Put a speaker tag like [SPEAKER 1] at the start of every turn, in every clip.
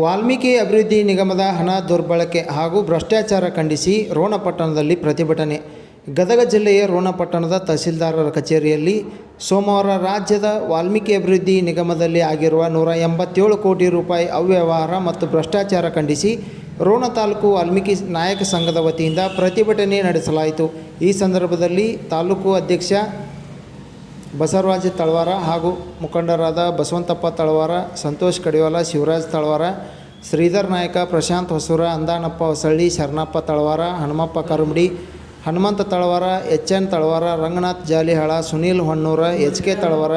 [SPEAKER 1] ವಾಲ್ಮೀಕಿ ಅಭಿವೃದ್ಧಿ ನಿಗಮದ ಹಣ ದುರ್ಬಳಕೆ ಹಾಗೂ ಭ್ರಷ್ಟಾಚಾರ ಖಂಡಿಸಿ ರೋಣ ಪಟ್ಟಣದಲ್ಲಿ ಪ್ರತಿಭಟನೆ. ಗದಗ ಜಿಲ್ಲೆಯ ರೋಣ ಪಟ್ಟಣದ ತಹಸೀಲ್ದಾರರ ಕಚೇರಿಯಲ್ಲಿ ಸೋಮವಾರ ರಾಜ್ಯದ ವಾಲ್ಮೀಕಿ ಅಭಿವೃದ್ಧಿ ನಿಗಮದಲ್ಲಿ ಆಗಿರುವ 187 ಕೋಟಿ ರೂಪಾಯಿ ಅವ್ಯವಹಾರ ಮತ್ತು ಭ್ರಷ್ಟಾಚಾರ ಖಂಡಿಸಿ ರೋಣ ತಾಲೂಕು ವಾಲ್ಮೀಕಿ ನಾಯಕ ಸಂಘದ ವತಿಯಿಂದ ಪ್ರತಿಭಟನೆ ನಡೆಸಲಾಯಿತು. ಈ ಸಂದರ್ಭದಲ್ಲಿ ತಾಲೂಕು ಅಧ್ಯಕ್ಷ ಬಸವರಾಜ ತಳವಾರ ಹಾಗೂ ಮುಖಂಡರಾದ ಬಸವಂತಪ್ಪ ತಳವಾರ, ಸಂತೋಷ್ ಕಡಿವಾಲ, ಶಿವರಾಜ್ ತಳವಾರ, ಶ್ರೀಧರ್ ನಾಯಕ, ಪ್ರಶಾಂತ್ ಹೊಸೂರ, ಅಂದಾನಪ್ಪ ಹೊಸಳ್ಳಿ, ಶರಣಪ್ಪ ತಳವಾರ, ಹನುಮಪ್ಪ ಕರುಮಡಿ, ಹನುಮಂತ ತಳವಾರ, ಎನ್ ತಳವಾರ, ರಂಗನಾಥ್ ಜಾಲಿಹಾಳ, ಸುನೀಲ್ ಹೊನ್ನೂರ, ಕೆ ತಳವಾರ,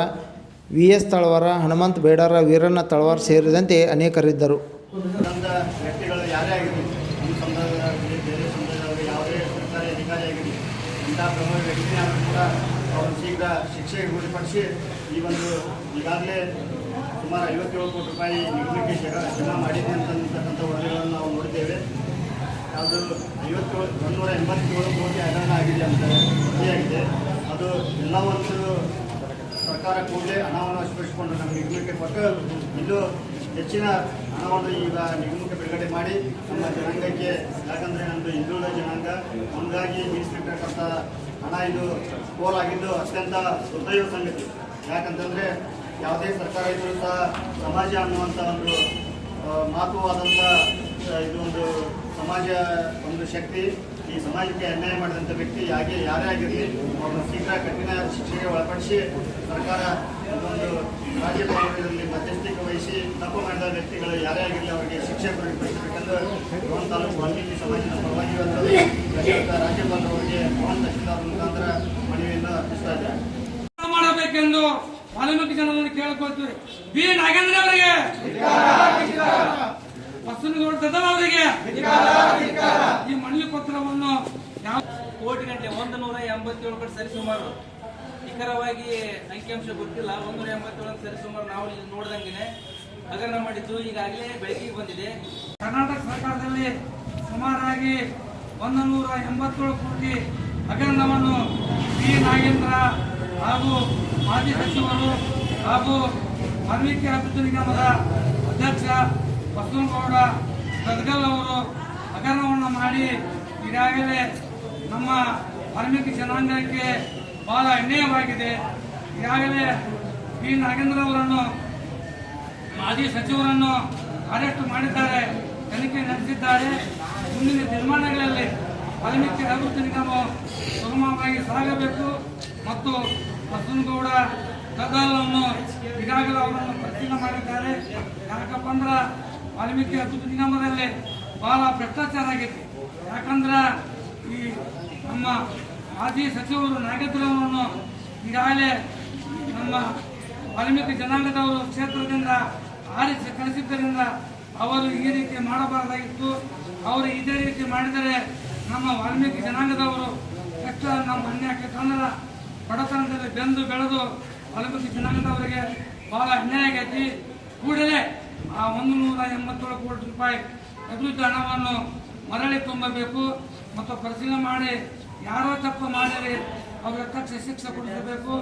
[SPEAKER 1] ಎಸ್ ತಳವಾರ, ಹನುಮಂತ್ ಬೇಡರ, ವೀರಣ್ಣ ತಳವಾರ ಸೇರಿದಂತೆ ಅನೇಕರಿದ್ದರು.
[SPEAKER 2] ಅವರು ಶೀಘ್ರ ಶಿಕ್ಷೆಗೆ ಗುರಿಪಡಿಸಿ ಈ ಒಂದು ಈಗಾಗಲೇ ಸುಮಾರು 57 ಕೋಟಿ ರೂಪಾಯಿ ನಿಗಮಕ್ಕೆ ಜಮಾ ಮಾಡಿದೆ ಅಂತಕ್ಕಂಥ ವರದಿಗಳನ್ನು ನಾವು ನೋಡಿದ್ದೇವೆ. ಅದು 187 ಕೋಟಿ ಹಗರಣ ಆಗಿದೆ ಅಂತ ವರದಿಯಾಗಿದೆ. ಅದು ಎಲ್ಲ ಒಂದು ಸರ್ಕಾರ ಕೂಡಲೇ ಹಣವನ್ನು ವಶಪಡಿಸಿಕೊಂಡು ನಮ್ಮ ನಿಗಮಕ್ಕೆ ಕೊಟ್ಟು ಇನ್ನೂ ಹೆಚ್ಚಿನ ಹಣವನ್ನು ಈಗ ನಿಗಮಕ್ಕೆ ಬಿಡುಗಡೆ ಮಾಡಿ ನಮ್ಮ ಜನಾಂಗಕ್ಕೆ, ಯಾಕಂದರೆ ನಮ್ಮದು ಹಿಂದುಳಿದ ಜನಾಂಗ, ಹಂಗಾಗಿ ಮೀಸಲಿಟ್ಟಕ್ಕಂಥ ಹಣ ಇದು ಪೋಲಾಗಿದ್ದು ಅತ್ಯಂತ ದುರ್ದೈವ ಸಂಗತಿ. ಯಾಕಂತಂದರೆ ಯಾವುದೇ ಸರ್ಕಾರ ಇದ್ದರೂ ಸಹ ಸಮಾಜ ಅನ್ನುವಂಥ ಒಂದು ಮಹತ್ವವಾದಂಥ ಇದು ಒಂದು ಸಮಾಜ ಒಂದು ಶಕ್ತಿ. ಈ ಸಮಾಜಕ್ಕೆ ಅನ್ಯಾಯ ಮಾಡಿದಂಥ ವ್ಯಕ್ತಿ ಯಾರೇ ಆಗಿರಲಿ ಅವ್ರನ್ನ ಶೀಘ್ರ ಕಠಿಣ ಶಿಕ್ಷೆಗೆ ಒಳಪಡಿಸಿ ಸರ್ಕಾರ ಇದೊಂದು ರಾಜ್ಯದಲ್ಲಿ ಮಧ್ಯಸ್ಥಿಕೆ ವಹಿಸಿ ತಪ್ಪು ಮಾಡಿದ ವ್ಯಕ್ತಿಗಳು ಯಾರೇ ಆಗಿರಲಿ ಅವರಿಗೆ ಶಿಕ್ಷೆ ಪಡಿಸಬೇಕೆಂದು ರೋಣ ತಾಲೂಕು ವಾಲ್ಮೀಕಿ ಸಮಾಜದ ಪರವಾಗಿ ರಾಜ್ಯಪಾಲರವರಿಗೆ ರೋಣ ತಹಶೀಲ್ದಾರ್ ಮುಖಾಂತರ ಮನವಿಯನ್ನು ಅರ್ಪಿಸ್ತಾ ಇದ್ದಾರೆ.
[SPEAKER 3] ಮಾಡಬೇಕೆಂದು ವಾಲ್ಮೀಕಿ ಜನರನ್ನು ಕೇಳಿಕೊಳ್ತೀವಿ. ಬಿ ನಾಗೇಂದ್ರ ಅವರಿಗೆ, ಬಸವನಗೌಡ ದದಲ್ ಅವರಿಗೆ ಈ ಮನವಿ ಪತ್ರವನ್ನು
[SPEAKER 4] ಕೋಟಿ ಗಂಟೆ 187 ಕೋಟಿ ಸರಿಸುಮಾರು, ನಿಖರವಾಗಿ ಅಂಕಿಅಂಶ ಗೊತ್ತಿಲ್ಲ, 187 ಸರಿಸುಮಾರು ನಾವು ನೋಡಿದಂಗೆ ಹಗರಣ ಮಾಡಿದ್ದು ಈಗಾಗಲೇ ಬೆಳಕಿಗೆ ಬಂದಿದೆ.
[SPEAKER 3] ಕರ್ನಾಟಕ ಸರ್ಕಾರದಲ್ಲಿ ಸುಮಾರಾಗಿ 187 ಕೋಟಿ ಹಗರಣವನ್ನು ಬಿ ನಾಗೇಂದ್ರ ಹಾಗೂ ಮಾಜಿ ಸಚಿವರು ಹಾಗೂ ವಾಲ್ಮೀಕಿ ಅಭಿವೃದ್ಧಿ ನಿಗಮದ ಅಧ್ಯಕ್ಷ ಬಸವನಗೌಡ ಗದಗಲ್ ಅವರು ಹಗರಣವನ್ನು ಮಾಡಿ ಈಗಾಗಲೇ ನಮ್ಮ ವಾಲ್ಮೀಕಿ ಜನಾಂಗಕ್ಕೆ ಬಹಳ ಅನ್ಯಾಯವಾಗಿದೆ. ಈಗಾಗಲೇ ಬಿ ನಾಗೇಂದ್ರ ಅವರನ್ನು, ಮಾಜಿ ಸಚಿವರನ್ನು ಅರೆಸ್ಟ್ ಮಾಡಿದ್ದಾರೆ, ತನಿಖೆ ನಡೆಸಿದ್ದಾರೆ. ಮುಂದಿನ ತೀರ್ಮಾನಗಳಲ್ಲಿ ವಾಲ್ಮೀಕಿ ಅಭಿವೃದ್ಧಿ ನಿಗಮ ಸುಗಮವಾಗಿ ಸಾಗಬೇಕು ಮತ್ತು ಬಸವನಗೌಡ ಗದಲನ್ನು ಈಗಾಗಲೇ ಅವರನ್ನು ಪರಿಶೀಲನೆ ಮಾಡಿದ್ದಾರೆ. ಯಾಕಪ್ಪ ಅಂದ್ರೆ ವಾಲ್ಮೀಕಿ ಅಭಿವೃದ್ಧಿ ನಿಗಮದಲ್ಲಿ ಬಹಳ ಭ್ರಷ್ಟಾಚಾರ ಆಗೈತಿ. ಯಾಕಂದ್ರೆ ಈ ನಮ್ಮ ಮಾಜಿ ಸಚಿವರು ನಾಗೇಂದ್ರವರನ್ನು ಈಗಾಗಲೇ ನಮ್ಮ ವಾಲ್ಮೀಕಿ ಜನಾಂಗದವರು ಕ್ಷೇತ್ರದಿಂದ ಆರಿಸಿ ಕಳಿಸಿದ್ದರಿಂದ ಅವರು ಈ ರೀತಿ ಮಾಡಬಾರದಾಗಿತ್ತು. ಅವರು ಇದೇ ರೀತಿ ಮಾಡಿದರೆ ನಮ್ಮ ವಾಲ್ಮೀಕಿ ಜನಾಂಗದವರು ಎಷ್ಟು ನಮ್ಮ ಅನ್ಯಾಯ ಅಂದ್ರೆ ಬಡತನದಲ್ಲಿ ಬೆಂದು ಬೆಳೆದು ವಾಲ್ಮೀಕಿ ಜನಾಂಗದವರಿಗೆ ಬಹಳ ಅನ್ಯಾಯ ಆಗೈತಿ. ಕೂಡಲೇ ಆ 187 ಕೋಟಿ ರೂಪಾಯಿ ಅಭಿವೃದ್ಧಿ ಹಣವನ್ನು ಮರಳಿ ತುಂಬಬೇಕು ಮತ್ತು ಪರಿಶೀಲನೆ ಮಾಡಿ ಯಾರೋ ತಪ್ಪು ಮಾಡಿದರೆ ಅವರಿಗೆ ತಕ್ಷಣ ಶಿಕ್ಷೆ ಕೊಡಿಸಬೇಕು.